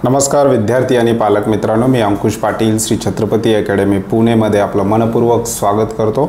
नमस्कार विद्यार्थी आणि पालक मित्रांनो, मी अंकुश पाटील श्री छत्रपती अकॅडमी पुणेमध्ये आपलं मनपूर्वक स्वागत करतो।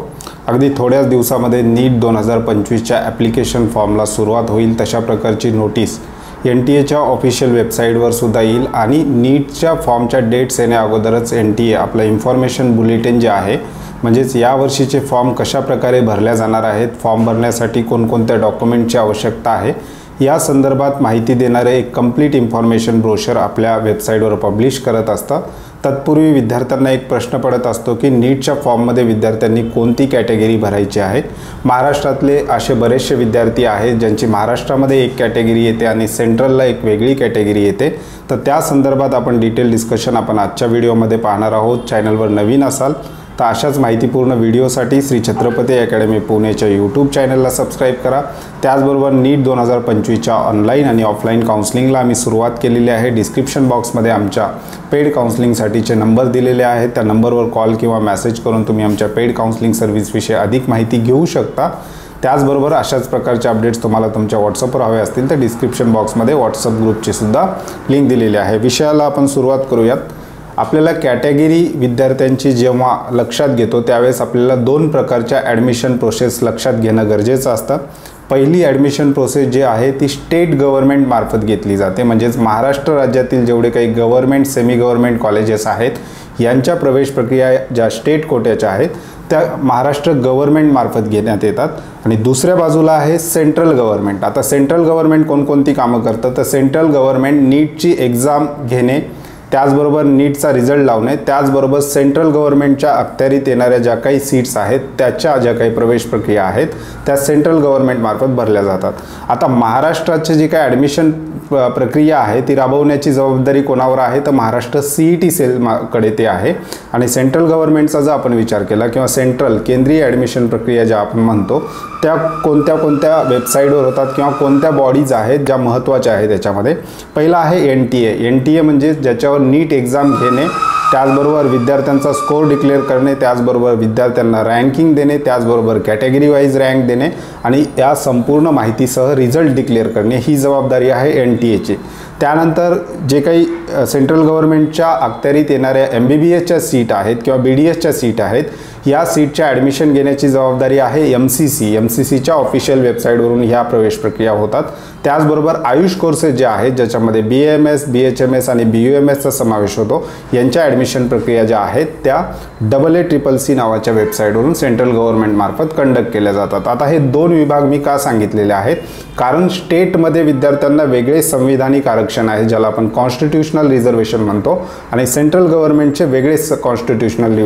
अगदी थोड्याच दिवसामध्ये नीट 2025च्या ॲप्लिकेशन फॉर्मला सुरुवात होईल तशा प्रकारची नोटीस NTAच्या ऑफिशियल वेबसाईटवर सुद्धा येईल आणि नीटच्या फॉर्मच्या डेट्स येण्या अगोदरच NTA आपलं इन्फॉर्मेशन बुलेटिन जे आहे म्हणजेच या वर्षीचे फॉर्म कशा प्रकारे भरल्या जाणार आहेत, फॉर्म भरण्यासाठी कोणकोणत्या डॉक्युमेंटची आवश्यकता आहे या संदर्भात माहिती देणारे एक कंप्लीट इन्फॉर्मेशन ब्रोशर आपल्या वेबसाईटवर पब्लिश करत असतात। तत्पूर्वी विद्यार्थ्यांना एक प्रश्न पडत असतो की नीटच्या फॉर्ममध्ये विद्यार्थ्यांनी कोणती कॅटेगरी भरायची आहे। महाराष्ट्रातले असे बरेचसे विद्यार्थी आहेत ज्यांची महाराष्ट्रामध्ये एक कॅटेगरी येते आणि सेंट्रलला एक वेगळी कॅटेगरी येते, तर त्या संदर्भात आपण डिटेल डिस्कशन आपण आजच्या व्हिडिओमध्ये पाहणार आहोत। चॅनलवर नवीन असाल तर अशाच माहितीपूर्ण व्हिडिओसाठी श्री छत्रपती अकॅडमी पुणेच्या यूट्यूब चॅनलला सबस्क्राईब करा। त्याचबरोबर नीट 2025च्या ऑनलाईन आणि ऑफलाईन काउन्सिलिंगला आम्ही सुरुवात केलेली आहे। डिस्क्रिप्शन बॉक्समध्ये आमच्या पेड काउन्सिलिंगसाठीचे नंबर दिलेले आहेत, त्या नंबरवर कॉल किंवा मेसेज करून तुम्ही आमच्या पेड काउन्सिलिंग सर्व्हिसविषयी अधिक माहिती घेऊ शकता। त्याचबरोबर अशाच प्रकारचे अपडेट्स तुम्हाला तुमच्या व्हॉट्सअपवर हवे असतील तर डिस्क्रिप्शन बॉक्समध्ये व्हॉट्सअप ग्रुपची सुद्धा लिंक दिलेली आहे। विषयाला आपण सुरुवात करूयात। आपल्याला कॅटेगरी विद्यार्थ्यांची जेव्हा लक्षात घेतो त्यावेळेस आपल्याला दोन प्रकारच्या ॲडमिशन प्रोसेस लक्षात घेणं गरजेचं असतं। पहिली ॲडमिशन प्रोसेस जी आहे ती स्टेट गव्हर्नमेंट मार्फत घेतली जाते, म्हणजेच महाराष्ट्र राज्यातील जेवढे काही गव्हर्नमेंट सेमी गव्हर्नमेंट कॉलेजेस आहेत यांच्या प्रवेश प्रक्रिया ज्या स्टेट कोट्याच्या आहेत त्या महाराष्ट्र गव्हर्नमेंट मार्फत घेण्यात येतात। आणि दुसऱ्या बाजूला आहे सेंट्रल गव्हर्नमेंट। आता सेंट्रल गव्हर्नमेंट कोणकोणती कामं करतं तर सेंट्रल गव्हर्नमेंट नीटची एक्झाम घेणे, त्याचबरोबर नीटचा रिझल्ट लावणे, त्याचबरोबर सेंट्रल गव्हर्नमेंटच्या अखत्यारीत येणाऱ्या ज्या काही सीट्स आहेत त्याच्या ज्या काही प्रवेश प्रक्रिया आहेत त्या सेंट्रल गव्हर्नमेंट मार्फत भरल्या जातात। आता महाराष्ट्राची जी काही ॲडमिशन प्रक्रिया आहे ती राबवण्याची जबाबदारी कोणावर आहे तर महाराष्ट्र CET सेलकडे ते आहे। आणि सेंट्रल गव्हर्नमेंटचा जर आपण विचार केला किंवा सेंट्रल केंद्रीय ॲडमिशन प्रक्रिया ज्या आपण म्हणतो त्या कोणत्या कोणत्या वेबसाईटवर होतात किंवा कोणत्या बॉडीज आहेत ज्या महत्त्वाच्या आहेत त्याच्यामध्ये पहिला आहे NTA म्हणजे ज्याच्यावर नीट एक्झाम घेणे, त्याचबरोबर विद्यार्थ्यांचा स्कोर डिक्लेअर करणे, त्याचबरोबर विद्यार्थ्यांना रँकिंग देणे, त्याचबरोबर कॅटेगरी वाईज रँक देणे आणि या संपूर्ण माहितीसह रिझल्ट डिक्लेअर करणे ही जबाबदारी आहे NTAची। त्यानंतर जे काही सेंट्रल गव्हर्नमेंटच्या अखत्यारीत येणाऱ्या MBBSच्या सीट आहेत किंवा BDSच्या सीट आहेत या सीटच्या ॲडमिशन घेण्याची जबाबदारी आहे MCCच्या ऑफिशियल वेबसाईटवरून ह्या प्रवेश प्रक्रिया होतात। त्याचबरोबर आयुष कोर्सेस जे आहेत ज्याच्यामध्ये BAMS, BHMS आणि BUMSचा समावेश होतो यांच्या ॲडमिशन प्रक्रिया ज्या आहेत त्या AACCC नावाच्या वेबसाईटवरून सेंट्रल गव्हर्नमेंट मार्फत कंडक्ट केल्या जातात। आता हे दोन विभाग मी का सांगितलेले आहेत कारण स्टेटमध्ये विद्यार्थ्यांना वेगळे संविधानिक आरक्षण आहे ज्याला आपण कॉन्स्टिट्यूशनल रिझर्वेशन म्हणतो आणि सेंट्रल गव्हर्नमेंटचे वेगळे कॉन्स्टिट्यूशनल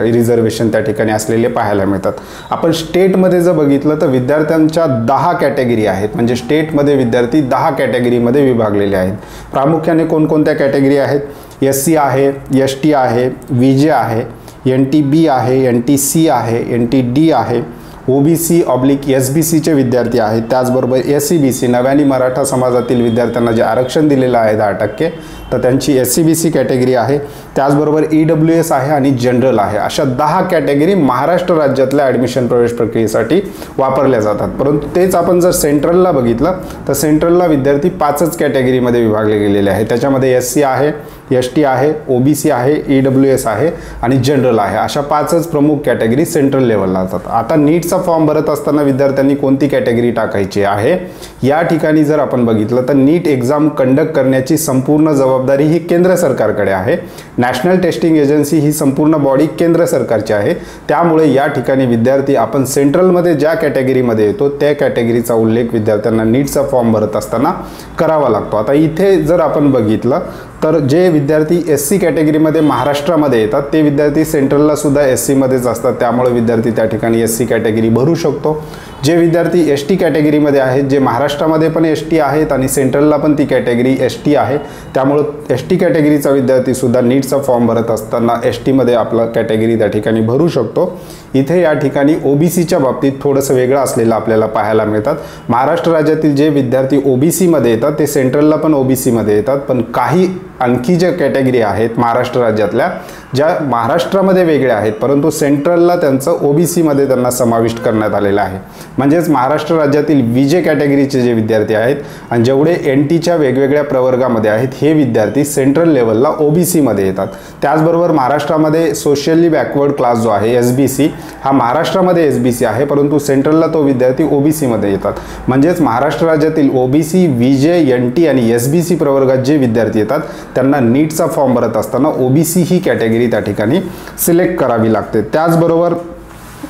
रिझर्वेशन त्या ठिकाणी असलेले पाहायला मिळतात। आपण स्टेटमध्ये जर बघितलं तर विद्यार्थ्यांच्या 10 कॅटेगरी आहेत, म्हणजे स्टेटमध्ये विद्यार्थी 10 कॅटेगरीमध्ये विभागलेले आहेत। प्रामुख्याने कोणकोणत्या कॅटेगरी आहेत SC आहे, ST आहे, VJ आहे, NTB आहे, NTC आहे, NTD आहे, OBC/SBCचे विद्यार्थी आहेत, त्याचबरोबर SCBC नव्याने मराठा समाजातील विद्यार्थ्यांना जे आरक्षण दिलेलं आहे 10% तर त्यांची SCBC कॅटेगरी आहे, त्याचबरोबर EWS आहे आणि जनरल आहे। अशा 10 कॅटेगरी महाराष्ट्र राज्यातल्या ॲडमिशन प्रवेश प्रक्रियेसाठी वापरल्या जातात। परंतु तेच आपण जर सेंट्रलला बघितलं तर सेंट्रलला विद्यार्थी 5च कॅटेगरीमध्ये विभागले गेलेले आहेत। त्याच्यामध्ये SC आहे, ST आहे, OBC आहे, EWS आहे आणि जनरल आहे, अशा 5च प्रमुख कॅटेगरी सेंट्रल लेवलला असतात। आता नीटचा फॉर्म भरत असताना विद्यार्थ्यांनी कोणती कॅटेगरी टाकायची आहे या ठिकाणी जर आपण बघितलं तर नीट एक्झाम कंडक्ट करण्याची संपूर्ण जबाबदारी ही केंद्र सरकारकडे आहे। नॅशनल टेस्टिंग एजन्सी ही संपूर्ण बॉडी केंद्र सरकारची आहे, त्यामुळे या ठिकाणी विद्यार्थी आपण सेंट्रलमध्ये ज्या कॅटेगरीमध्ये येतो त्या कॅटेगरीचा उल्लेख विद्यार्थ्यांना नीटचा फॉर्म भरत असताना करावा लागतो। आता इथे जर आपण बघितलं तर जे विद्यार्थी SC कॅटेगरीमध्ये महाराष्ट्रामध्ये येतात ते विद्यार्थी सेंट्रलला सुद्धा SCमध्येच असतात, त्यामुळे विद्यार्थी त्या ठिकाणी SC कॅटेगरी भरू शकतो। जे विद्यार्थी ST कॅटेगरीमध्ये आहेत जे महाराष्ट्रामध्ये पण ST आहेत आणि सेंट्रलला पण ती कॅटेगरी ST आहे, त्यामुळे ST कॅटेगरीचा विद्यार्थी सुद्धा नीटचा फॉर्म भरत असताना STमध्ये आपला कॅटेगरी त्या ठिकाणी भरू शकतो। इथे या ठिकाणी OBCच्या बाबतीत थोडंसं वेगळं असलेलं आपल्याला पाहायला मिळतात। महाराष्ट्र राज्यातील जे विद्यार्थी OBCमध्ये येतात ते सेंट्रलला पण OBCमध्ये येतात, पण काही आणखी ज्या कॅटेगरी आहेत महाराष्ट्र राज्यातल्या ज्या महाराष्ट्रामध्ये वेगळ्या आहेत, परंतु सेंट्रलला त्यांचं OBCमध्ये त्यांना समाविष्ट करण्यात आलेलं आहे. म्हणजेच महाराष्ट्र राज्यातील VJ कॅटेगरीचे जे विद्यार्थी आहेत आणि जेवढे NTच्या वेगवेगळ्या प्रवर्गामध्ये आहेत हे विद्यार्थी सेंट्रल लेवलला OBCमध्ये येतात. त्याचबरोबर महाराष्ट्रामध्ये सोशली बॅकवर्ड क्लास जो आहे SBC हा महाराष्ट्रामध्ये SBC आहे, परंतु सेंट्रलला तो विद्यार्थी OBCमध्ये येतात. म्हणजेच महाराष्ट्र राज्यातील OBC, VJ, NT आणि SBC प्रवर्गात जे विद्यार्थी येतात त्यांना नीटचा फॉर्म भरत असताना OBC ही कॅटेगरी त्या ठिकाणी सिलेक्ट करावी लागते. त्याचबरोबर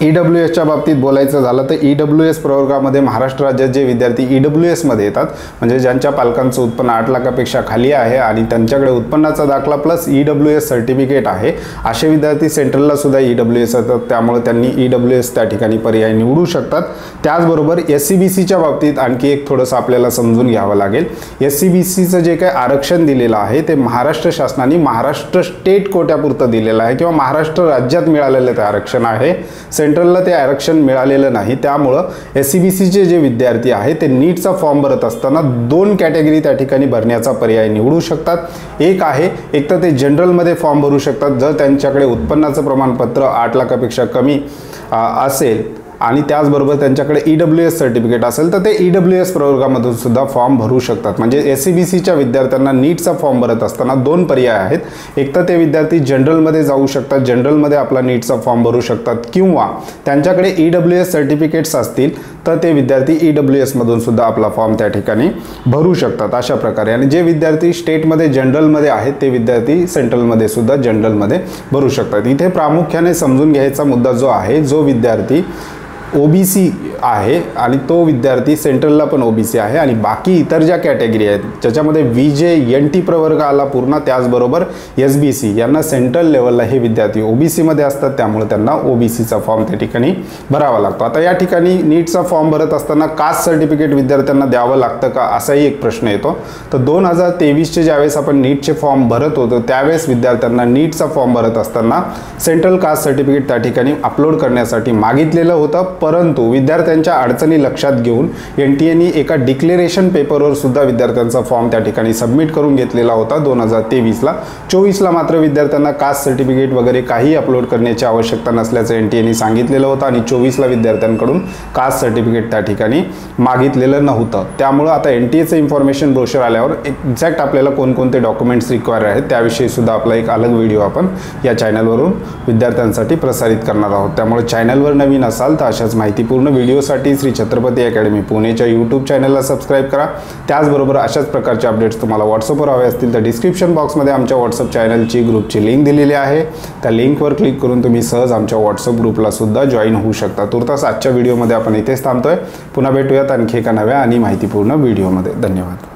EWSच्या बाबतीत बोलायचं झालं तर EWS प्रवर्गामध्ये महाराष्ट्र राज्यात जे विद्यार्थी EWSमध्ये येतात, म्हणजे ज्यांच्या पालकांचं उत्पन्न 8 लाखापेक्षा खाली आहे आणि त्यांच्याकडे उत्पन्नाचा दाखला प्लस EWS सर्टिफिकेट आहे, असे विद्यार्थी सेंट्रलला सुद्धा EWS येतात. त्यामुळे त्यांनी EWS त्या ठिकाणी पर्याय निवडू शकतात. त्याचबरोबर SCBCच्या बाबतीत आणखी एक थोडंसं आपल्याला समजून घ्यावं लागेल. SCBCचं जे काही आरक्षण दिलेलं आहे ते महाराष्ट्र शासनाने महाराष्ट्र स्टेट कोट्यापुरतं दिलेलं आहे किंवा महाराष्ट्र राज्यात मिळालेलं ते आरक्षण आहे. सेंट्रलला ते आरक्षण मिळालेलं नाही. त्यामुळं SCBCचे जे विद्यार्थी आहेत ते नीटचा फॉर्म भरत असताना 2 कॅटेगरी त्या ठिकाणी भरण्याचा पर्याय निवडू शकतात. एक तर ते जनरलमध्ये फॉर्म भरू शकतात जर त्यांच्याकडे उत्पन्नाचं प्रमाणपत्र 8 लाखापेक्षा कमी असेल आणि त्याचबरोबर त्यांच्याकडे EWS सर्टिफिकेट असेल तर ते EWS प्रवर्गामधून सुद्धा फॉर्म भरू शकतात. म्हणजे SCBCच्या विद्यार्थ्यांना नीटचा फॉर्म भरत असताना 2 पर्याय आहेत. एक तर ते विद्यार्थी जनरलमध्ये जाऊ शकतात, जनरलमध्ये आपला नीटचा फॉर्म भरू शकतात, किंवा त्यांच्याकडे EWS सर्टिफिकेट्स असतील तर ते विद्यार्थी EWSमधून सुद्धा आपला फॉर्म त्या ठिकाणी भरू शकतात. अशा प्रकारे आणि जे विद्यार्थी स्टेटमध्ये जनरलमध्ये आहेत ते विद्यार्थी सेंट्रलमध्ये सुद्धा जनरलमध्ये भरू शकतात. इथे प्रामुख्याने समजून घ्यायचा मुद्दा जो आहे, जो विद्यार्थी OBC आहे आणि तो विद्यार्थी सेंट्रलला पण OBC आहे आणि बाकी इतर ज्या कॅटेगरी आहेत ज्याच्यामध्ये VJ, NT प्रवर्ग आला पूर्ण, त्याचबरोबर SBC यांना सेंट्रल लेवलला हे विद्यार्थी OBCमध्ये असतात, त्यामुळे त्यांना OBCचा फॉर्म त्या ठिकाणी भरावा लागतो. आता या ठिकाणी नीटचा फॉर्म भरत असताना कास्ट सर्टिफिकेट विद्यार्थ्यांना द्यावं लागतं का, असाही एक प्रश्न येतो. तर 2023चे ज्यावेळेस आपण नीटचे फॉर्म भरत होतो त्यावेळेस विद्यार्थ्यांना नीटचा फॉर्म भरत असताना सेंट्रल कास्ट सर्टिफिकेट त्या ठिकाणी अपलोड करण्यासाठी मागितलेलं होतं, परंतु विद्यार्थ्यांच्या अडचणी लक्षात घेऊन NTAने एका डिक्लेरेशन पेपरवर सुद्धा विद्यार्थ्यांचा फॉर्म त्या ठिकाणी सबमिट करून घेतलेला होता 2023ला. 24ला मात्र विद्यार्थ्यांना कास्ट सर्टिफिकेट वगैरे काही अपलोड करण्याची आवश्यकता नसल्याचं NTAने सांगितलेलं होतं आणि 24ला विद्यार्थ्यांकडून कास्ट सर्टिफिकेट त्या ठिकाणी मागितलेलं नव्हतं. त्यामुळे आता NTAचं इन्फॉर्मेशन ब्रोशर आल्यावर एक्झॅक्ट आपल्याला कोणकोणते डॉक्युमेंट्स रिक्वायर आहेत त्याविषयी सुद्धा आपला एक अलग व्हिडिओ आपण या चॅनलवरून विद्यार्थ्यांसाठी प्रसारित करणार आहोत. त्यामुळे चॅनलवर नवीन असाल तर अशाच माहितीपूर्ण व्हिडिओसाठी श्री छत्रपती अकॅडमी पुणेच्या यूट्यूब चॅनलला सबस्क्राईब करा. त्याचबरोबर अशाच प्रकारचे अपडेट्स तुम्हाला व्हॉट्सअपवर हवे असतील तर डिस्क्रिप्शन बॉक्समध्ये आमच्या व्हॉट्सअप चॅनलची ग्रुपची लिंक दिलेली आहे. त्या लिंकवर क्लिक करून तुम्ही सहज आमच्या व्हॉट्सअप ग्रुपला सुद्धा जॉईन होऊ शकता. तुर्तास आजच्या व्हिडिओमध्ये आपण इथेच थांबतोय. पुन्हा भेटूयात आणखी एका नव्या आणि माहितीपूर्ण व्हिडिओमध्ये. धन्यवाद.